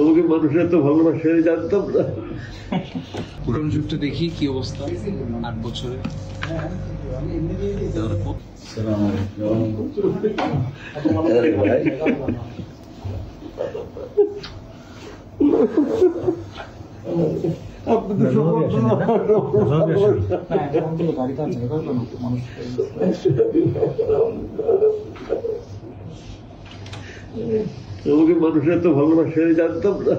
আমাকে মানুষের এত ভালোবাসে জানতাম না। পুরনো যুগটা দেখি কি অবস্থা 8 বছরে। আমাকে মানুষের এত ভালোবাসে জানতাম না।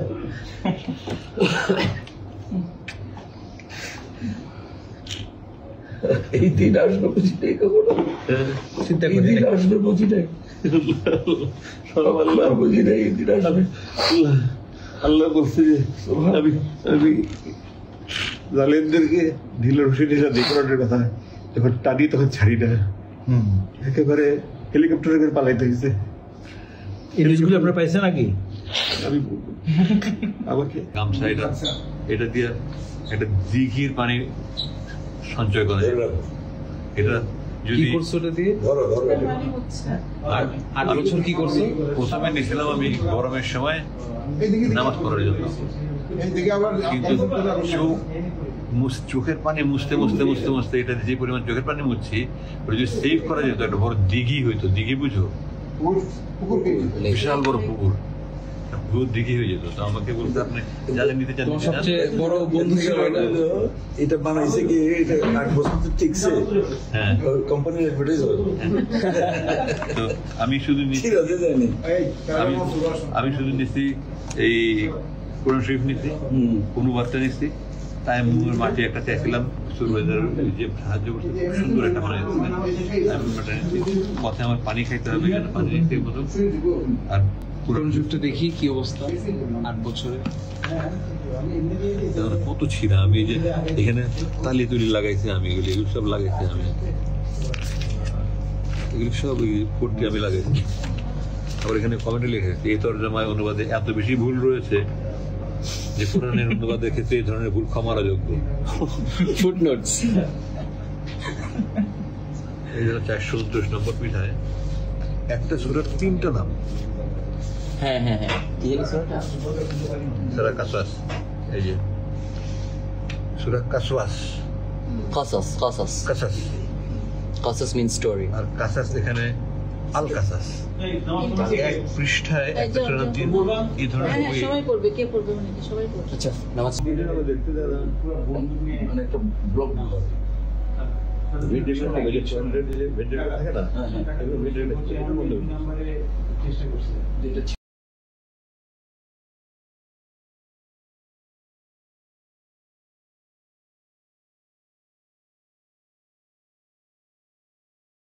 এই দিন আসবে বুঝি নাই কখনো, এই দিন আসবে বুঝি নাই, বুঝি নাই এই দিন আসবে। আল্লাহ বলছে যে আমি আমি জালেমদেরকে ঢিল রশি ঢিলা দিয়ে করানোর কথা যখন টানি তখন ছাড়ি না, একেবারে হেলিকপ্টারে করে পালাইতে হয়েছে। এই নিউজগুলো আপনারা পাইছেন নাকি? আমি আমাকে গামছা এটা দিয়ে একটা দিঘির পানি সঞ্চয় করে, এটা যদি আর 8 বছর কি করছো? প্রথমে নিয়েছিলাম আমি গরমের সময় নামাজ পড়ার জন্য, কিন্তু চোখের পানি মুছতে মুছতে মুছতে মুছতে এটা যে পরিমাণ চোখের পানি মুছছি ওটা যদি সেভ করা যেত একটা বড় দিঘি হইতো। দিঘি বুঝো? বিশাল বড় পুকুর, দিঘি হয়ে যেত। তো আমাকে বলতে আপনি যাদের নিতে চান, সবচেয়ে বড় বন্ধু ছিল এটা বানাইছে কি, এটা 8 বছর তো টিকছে। হ্যাঁ, কোম্পানির অ্যাডভার্টাইজমেন্ট। তো আমি শুধু আমি শুধু নিচ্ছি এই কোরআন শরীফ নিচ্ছি, অনুবাদটা নিচ্ছি, তাই মাঠে একটা চাইছিলাম যে সাহায্য করছে, সুন্দর একটা পথে আমার পানি খাইতে হবে, পানি নিতে মতো। আর পুরনো যুগটা দেখি কি অবস্থা 8 বছরে। কত ছিঁড়া, আমি যে এখানে তালি তুলি লাগাইছি, আমি এগুলো সব লাগাইছি, আমি এগুলো সব করতে আমি লাগাইছি। আবার এখানে কমেন্টে লিখেছি এই তর্জমায় অনুবাদে এত বেশি ভুল রয়েছে যে কোরআনের অনুবাদের ক্ষেত্রে এই ধরনের ভুল ক্ষমার যোগ্য। ফুটনোটস। এই জন্য 429 নম্বর পৃষ্ঠায় একটা সূরার 3টা নাম। হ্যাঁ হ্যাঁ হ্যাঁ, সূরা কাসাস, এই যে সূরা কাসওয়াস, কাসাস কাসাস কাসাস, কাসাস মিন স্টোরি। আর কাসাস এখানে আল কাসাস। এক পৃষ্ঠায় একটা সূরা দিন এই ধরনের বই। সবাই পড়বে, কে পড়বে মানে কি সবাই পড়বে? আচ্ছা, নামাজ দেখতে দাদা মানে একটা ব্লগ ভেন্টিলেশন থাকে না, চেষ্টা করছে